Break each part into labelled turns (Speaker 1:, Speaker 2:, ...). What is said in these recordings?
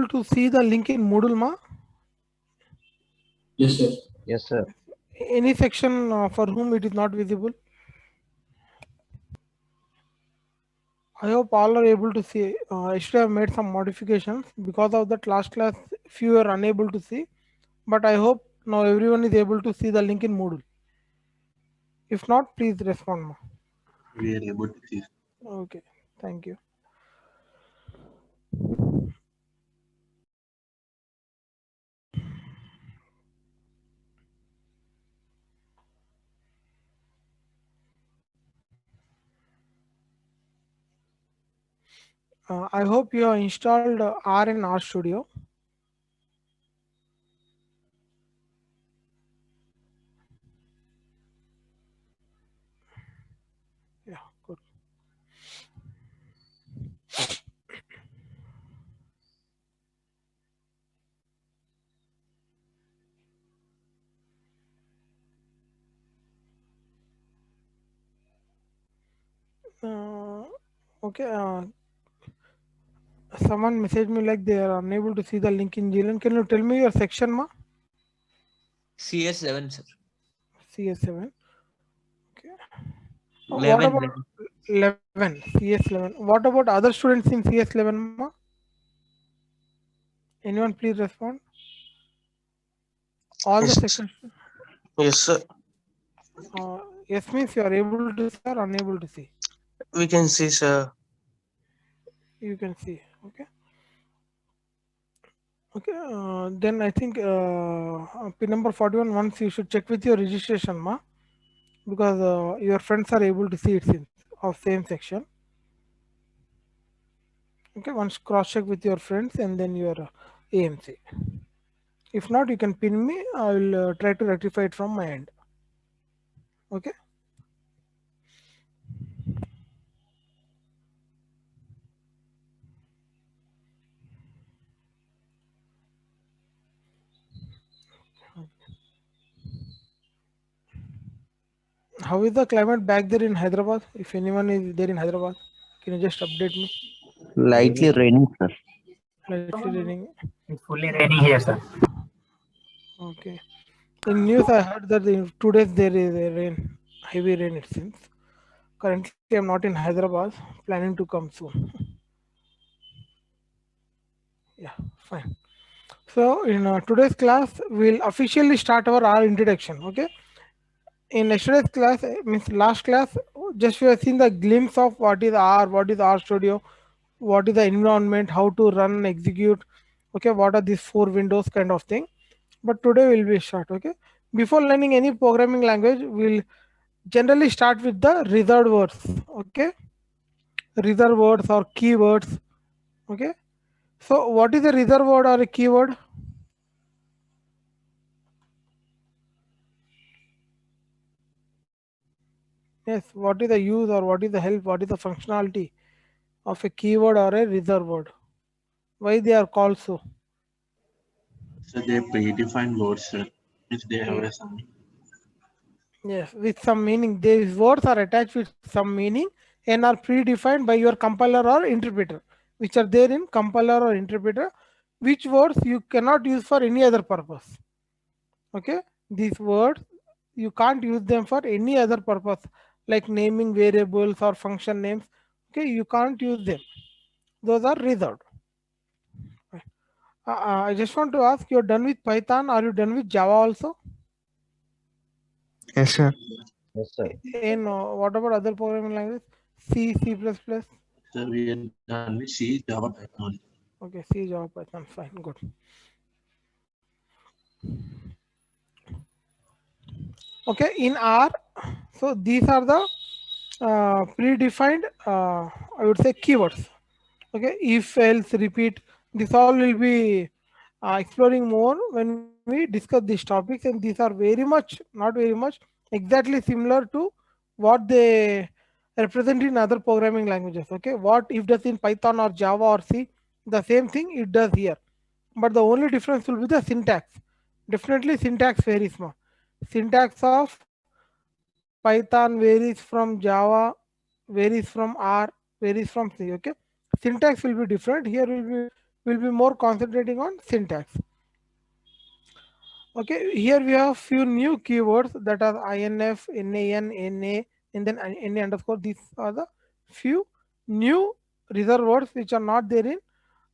Speaker 1: to see the link in Moodle, ma?
Speaker 2: Yes, sir.
Speaker 3: Yes, sir.
Speaker 1: Any section for whom it is not visible? I hope all are able to see. Yesterday I made some modifications because of that last class few were unable to see, but I hope now everyone is able to see the link in Moodle. If not, please respond, ma.
Speaker 2: We are able to see.
Speaker 1: Okay, thank you. I hope you have installed R in R Studio. Yeah, good. Okay. Someone messaged me like they are unable to see the link in GLN. Can you tell me your section, ma?
Speaker 4: CS7, sir.
Speaker 1: CS7. Okay. What
Speaker 4: 11.
Speaker 1: about 11? CS11. What about other students in CS11, ma? Anyone please respond? All the
Speaker 5: Yes.
Speaker 1: sections.
Speaker 5: Yes, sir.
Speaker 1: Yes means you are able to see or unable to see.
Speaker 5: We can see, sir.
Speaker 1: You can see. Okay. Okay. Then I think pin number 41. Once you should check with your registration, ma, because your friends are able to see it in of same section. Okay. Once cross check with your friends and then your AMC. If not, you can pin me. I will try to rectify it from my end. Okay. How is the climate back there in Hyderabad? If anyone is there in Hyderabad, can you just update me?
Speaker 3: Lightly raining, sir.
Speaker 1: Lightly raining.
Speaker 6: It's fully raining here, sir.
Speaker 1: Okay. In news, I heard that in 2 days there is a rain, heavy rain. It seems. Currently, I'm not in Hyderabad. Planning to come soon. Yeah, fine. So in today's class, we'll officially start our introduction. Okay. In yesterday's class, means last class, just we have seen the glimpse of what is R Studio, what is the environment, how to run, execute. Okay, what are these four windows kind of thing. But today will be short. Okay. Before learning any programming language, we'll generally start with the reserved words. Okay, reserved words or keywords. Okay. So what is a reserved word or a keyword? Yes, what is the use or what is the help, what is the functionality of a keyword or a reserved word? Why they are called so?
Speaker 2: So they predefined words, sir. If they have
Speaker 1: Pre-
Speaker 2: some.
Speaker 1: Yes, with some meaning. These words are attached with some meaning and are predefined by your compiler or interpreter, which are there in compiler or interpreter, which words you cannot use for any other purpose. Okay, these words you can't use them for any other purpose like naming variables or function names. Okay, you can't use them. Those are reserved. I just want to ask, you're done with Python? Are you done with Java also?
Speaker 5: Yes, sir.
Speaker 3: Yes, sir.
Speaker 1: And what about other programming languages? C, C++?
Speaker 2: So we are done with C, Java, Python.
Speaker 1: Okay, C, Java, Python. Fine, good. Okay, in R, so these are the predefined, I would say, keywords. Okay, if, else, repeat. This all will be exploring more when we discuss these topics, and these are very much, not very much, exactly similar to what they represent in other programming languages. Okay, what if does in Python or Java or C, the same thing it does here, but the only difference will be the syntax. Definitely syntax varies more. Syntax of Python varies from Java, varies from R, varies from C. Okay, syntax will be different. Here will be we'll be more concentrating on syntax. Okay, here we have few new keywords that are INF, NAN, NA, and then NA underscore. These are the few new reserved words which are not there in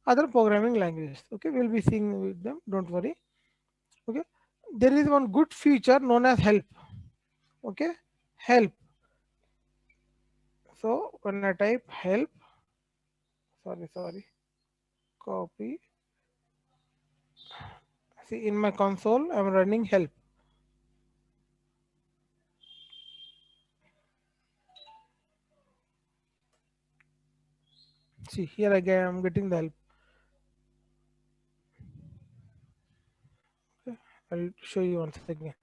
Speaker 1: other programming languages. Okay, we'll be seeing with them, don't worry. Okay, there is one good feature known as help. Okay, help. So when I type help, sorry, copy. See, in my console, I'm running help. See, here again, I'm getting the help. Okay, I'll show you once again.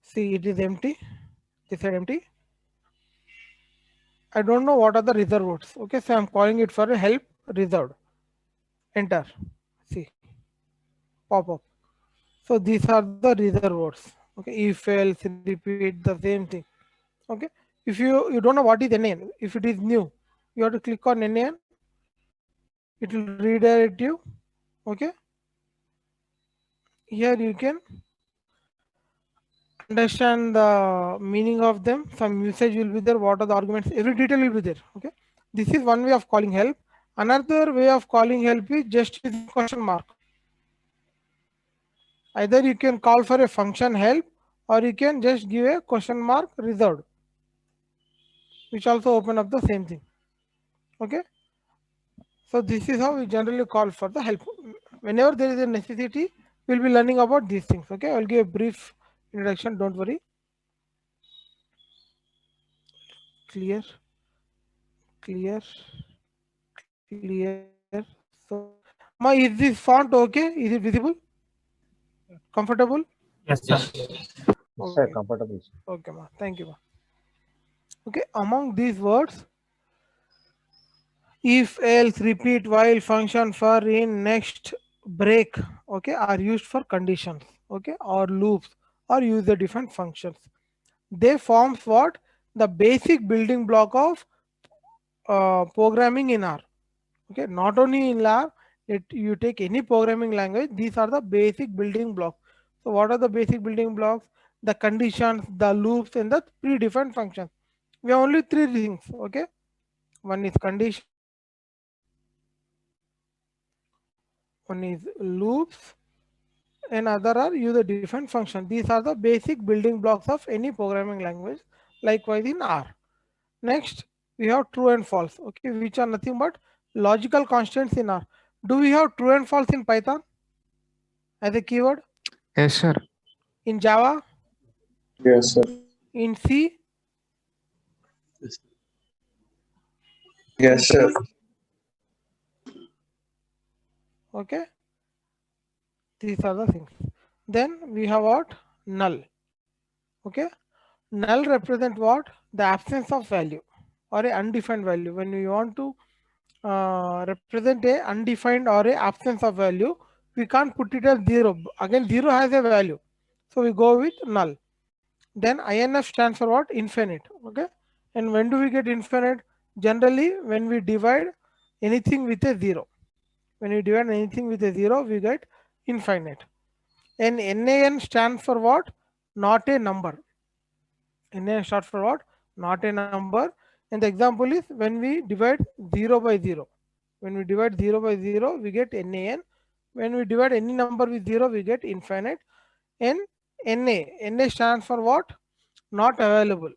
Speaker 1: See, it is empty. This side empty. I don't know what are the reserved words. Okay, so I'm calling it for a help reserved. Enter. See, pop up. So these are the reserved words. Okay, if else, repeat the same thing. Okay, if you don't know what is NaN, if it is new, you have to click on NaN. It will redirect you. Okay, here you can understand the meaning of them. Some usage will be there. What are the arguments? Every detail will be there. Okay, this is one way of calling help. Another way of calling help is just using question mark. Either you can call for a function help, or you can just give a question mark reserved, which also open up the same thing. Okay, so this is how we generally call for the help. Whenever there is a necessity, we'll be learning about these things. Okay, I'll give a brief introduction, don't worry. Clear, clear, clear. So ma, is this font okay? Is it visible, comfortable?
Speaker 6: Yes, sir.
Speaker 3: Yes, sir.
Speaker 1: Okay,
Speaker 3: Comfortable.
Speaker 1: okay ma, thank you ma. Okay, among these words, if, else, repeat, while, function, for, in, next, break, okay, are used for conditions, okay, or loops, or use the different functions. They forms what? The basic building block of programming in R. Okay, not only in R, you take any programming language, these are the basic building blocks. So what are the basic building blocks? The conditions, the loops, and the predefined functions. We have only three things. Okay, one is condition, one is loops, and other are user defined function. These are the basic building blocks of any programming language. Likewise in R. Next, we have true and false. Okay, which are nothing but logical constants in R. Do we have true and false in Python as a keyword?
Speaker 4: Yes, sir.
Speaker 1: In Java?
Speaker 7: Yes, sir.
Speaker 1: In C?
Speaker 2: Yes.
Speaker 7: Yes, sir.
Speaker 1: Okay, these are the things. Then we have what? Null. Okay, null represent what? The absence of value or a undefined value. When you want to represent a undefined or a absence of value, we can't put it as 0. Again, 0 has a value, so we go with null. Then INF stands for what? Infinite. Okay, and when do we get infinite? Generally when we divide anything with a 0. When we divide anything with a 0, we get infinite. And NaN stands for what? Not a number. NaN stands for what? Not a number. And the example is when we divide 0 by 0. When we divide 0 by 0, we get NaN. When we divide any number with 0, we get infinite. And Na stands for what? Not available.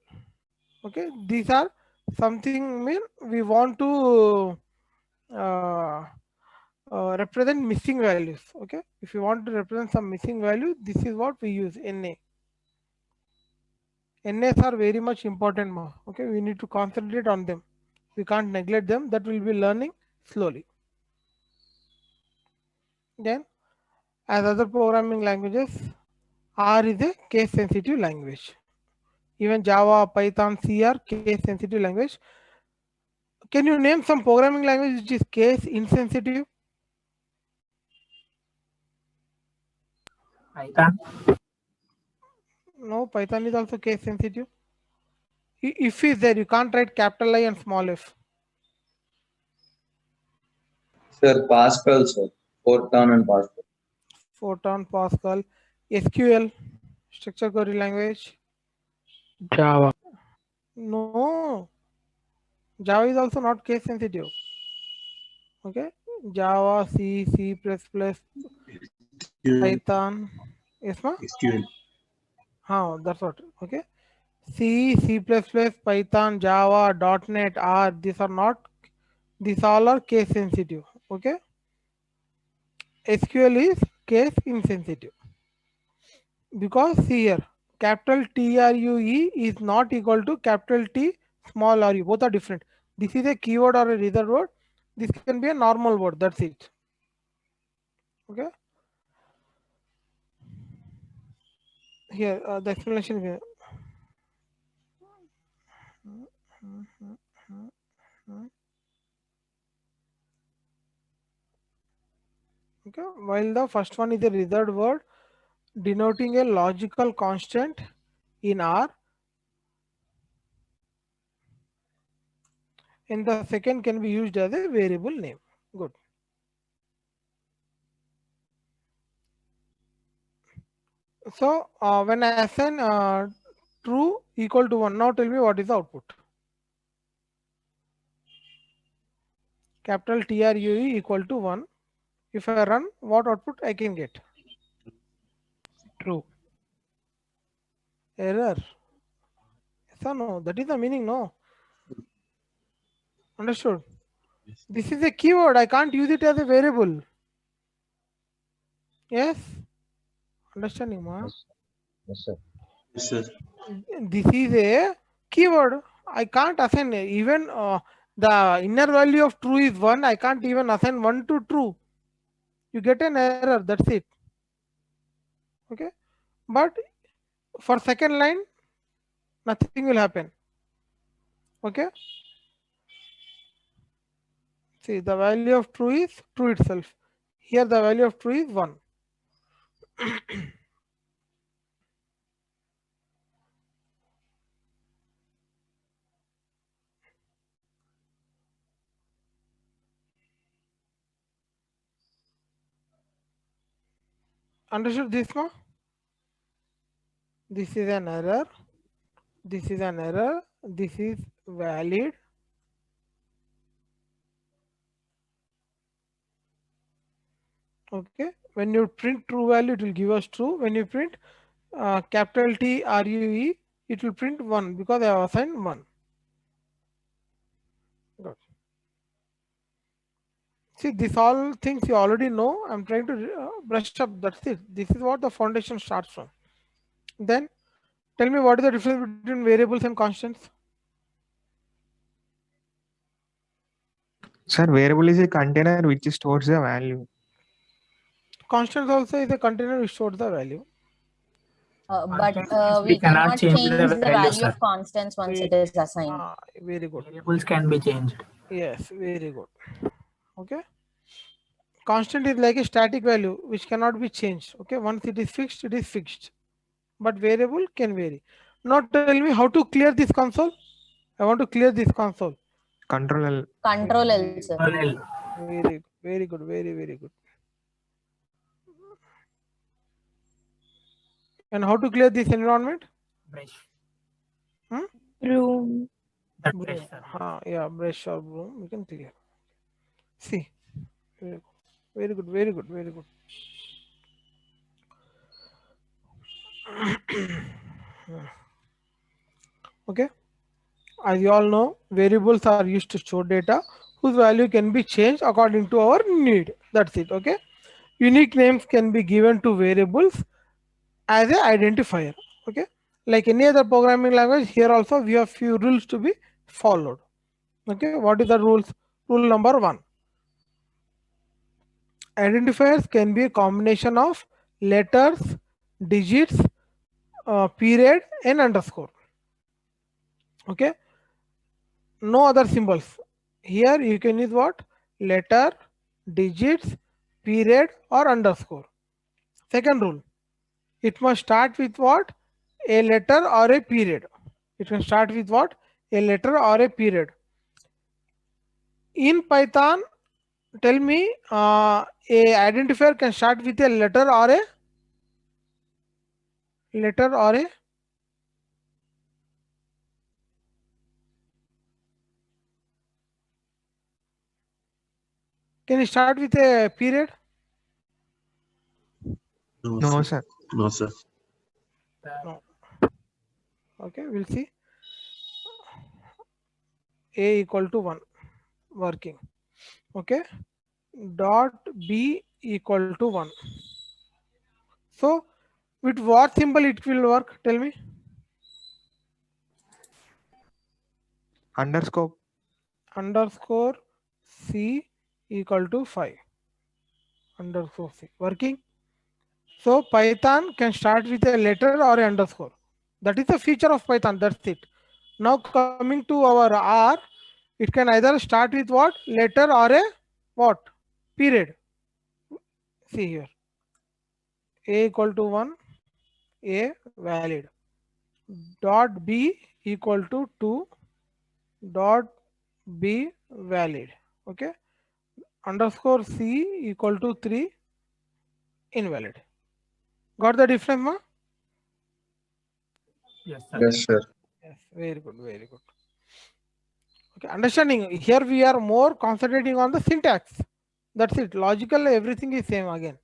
Speaker 1: Okay, these are something mean we want to represent missing values. Okay, if you want to represent some missing value, this is what we use. NAs are very much important. Okay, we need to concentrate on them. We can't neglect them. That will be learning slowly. Then, as other programming languages, R is a case sensitive language. Even Java, Python, C are case sensitive language. Can you name some programming language which is case insensitive?
Speaker 6: Python.
Speaker 1: No, Python is also case sensitive. If is there, you can't write capital I and small f.
Speaker 7: Sir, Pascal, sir. Fortran and Pascal.
Speaker 1: Fortran, Pascal, SQL, structure query language.
Speaker 6: Java.
Speaker 1: No, Java is also not case sensitive. Okay, Java, C, C++,
Speaker 2: SQL,
Speaker 1: Python. Yes, ma?
Speaker 2: SQL.
Speaker 1: That's what. Okay, C, C++, Python, Java, .NET, R. These are not. These all are case sensitive. Okay, SQL is case insensitive because see here, capital TRUE is not equal to capital T small ru. Both are different. This is a keyword or a reserved word. This can be a normal word. That's it. Okay. Here the explanation here. Okay. While the first one is a reserved word denoting a logical constant in R, and the second can be used as a variable name. Good. So when I assign true equal to 1, now tell me what is the output. Capital TRUE equal to 1. If I run, what output I can get?
Speaker 6: True.
Speaker 1: Error. Yes or no? That is the meaning, no? Understood?
Speaker 2: Yes.
Speaker 1: This is a keyword. I can't use it as a variable. Yes? Understanding, ma?
Speaker 3: Yes, sir.
Speaker 2: Yes, sir.
Speaker 1: This is a keyword. I can't assign even the inner value of true is 1. I can't even assign 1 to true. You get an error. That's it. Okay. But for second line, nothing will happen. Okay. See, the value of true is true itself. Here the value of true is 1. Understood this now? This is an error. This is an error. This is valid. Okay. When you print true value, it will give us true. When you print capital T RUE, it will print 1 because I have assigned 1. Good. See, this all things you already know. I'm trying to brush up. That's it. This is what the foundation starts from. Then tell me what is the difference between variables and constants?
Speaker 4: Sir, variable is a container which stores the value.
Speaker 1: Constants also is a container which stores the value.
Speaker 8: But
Speaker 6: Constants means
Speaker 8: we cannot change the
Speaker 6: value,
Speaker 8: value
Speaker 6: sir.
Speaker 8: of constants once it is assigned.
Speaker 1: Very good.
Speaker 6: Variables can be changed.
Speaker 1: Yes, very good. Okay. Constant is like a static value which cannot be changed. Okay. Once it is fixed, it is fixed. But variable can vary. Now tell me how to clear this console. I want to clear this console.
Speaker 4: Control L.
Speaker 8: Control L, sir.
Speaker 6: Control L.
Speaker 1: Very good. Very good. And how to clear this environment?
Speaker 6: Brush.
Speaker 9: Room.
Speaker 6: That
Speaker 1: Broom.
Speaker 6: brush, sir.
Speaker 1: Yeah, brush or broom. You can clear. See. Very good. Very good. Okay. As you all know, variables are used to store data whose value can be changed according to our need. That's it. Okay. Unique names can be given to variables as an identifier. Okay. Like any other programming language, here also we have few rules to be followed. Okay. What is the rules? Rule number 1. Identifiers can be a combination of letters, digits, period, and underscore. Okay. No other symbols. Here you can use what? Letter, digits, period, or underscore. Second rule, it must start with what? A letter or a period. It can start with what? A letter or a period. In Python, tell me, a identifier can start with a letter or a can it start with a period?
Speaker 4: No, sir.
Speaker 2: No, sir.
Speaker 1: No. Okay, we'll see. A equal to 1 working. Okay, dot B equal to 1. So with what symbol it will work? Tell me.
Speaker 4: Underscore.
Speaker 1: Underscore C equal to 5. Underscore C working. So Python can start with a letter or a underscore. That is the feature of Python. That's it. Now coming to our R, it can either start with what? Letter or a what? Period. See here. A equal to 1, A valid. Dot B equal to 2, dot B valid. Okay. Underscore C equal to 3, invalid. Got the difference, ma?
Speaker 6: Yes, sir.
Speaker 7: Yes, sir.
Speaker 1: Yes, very good, very good. Okay, understanding. Here we are more concentrating on the syntax. That's it. Logical, everything is same again.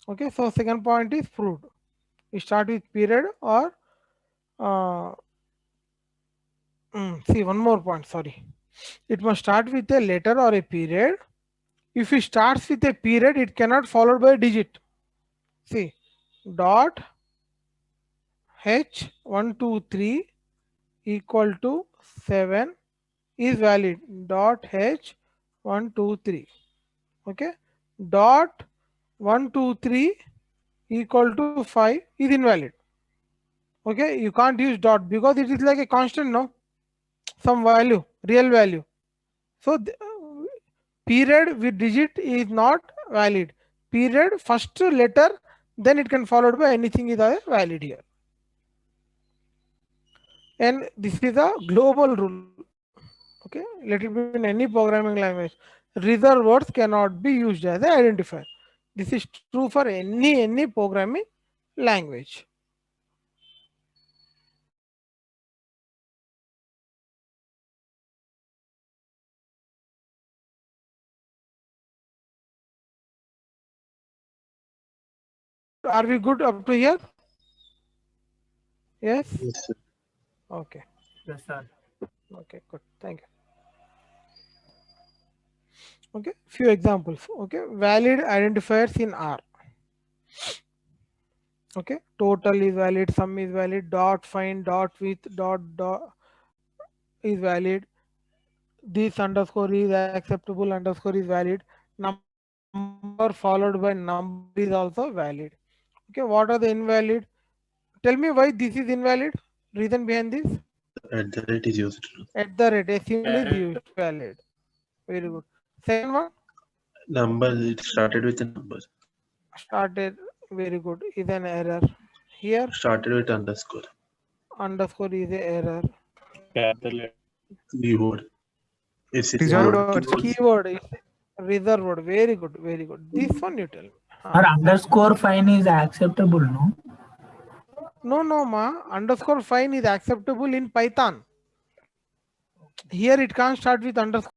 Speaker 1: Okay, so second point is proved. We start with period or see one more point. Sorry, it must start with a letter or a period. If it starts with a period, it cannot followed by a digit. See, dot h123 equal to 7 is valid. Dot h123. Okay, dot 123 equal to 5 is invalid. Okay, you can't use dot because it is like a constant, no, some value, real value. So period with digit is not valid. Period first letter, then it can followed by anything is valid here. And this is a global rule. Okay, let it be in any programming language. Reserved words cannot be used as an identifier. This is true for any programming language. Are we good up to here? Yes.
Speaker 2: Yes, sir.
Speaker 1: Okay.
Speaker 6: Yes, sir.
Speaker 1: Okay. Good. Thank you. Okay. Few examples. Okay. Valid identifiers in R. Okay. Total is valid. Sum is valid. Dot find. Dot with. Dot is valid. This underscore is acceptable. Underscore is valid. Number followed by number is also valid. Okay. What are the invalid? Tell me why this is invalid. Reason behind this?
Speaker 2: At the rate is used.
Speaker 1: At the rate. A symbol is used. Valid. Very good. Second one.
Speaker 2: Number, it started with a number.
Speaker 1: Started. Very good. Is an error. Here
Speaker 2: Started with underscore.
Speaker 1: underscore is a error.
Speaker 2: Keyword. It's a
Speaker 4: Reserved
Speaker 2: keyword.
Speaker 4: words.
Speaker 1: Keyword is reserved word. Very good. Very good. This one you tell me.
Speaker 6: Or underscore fine is acceptable, no?
Speaker 1: No, ma. Underscore fine is acceptable in Python. Here it can't start with underscore.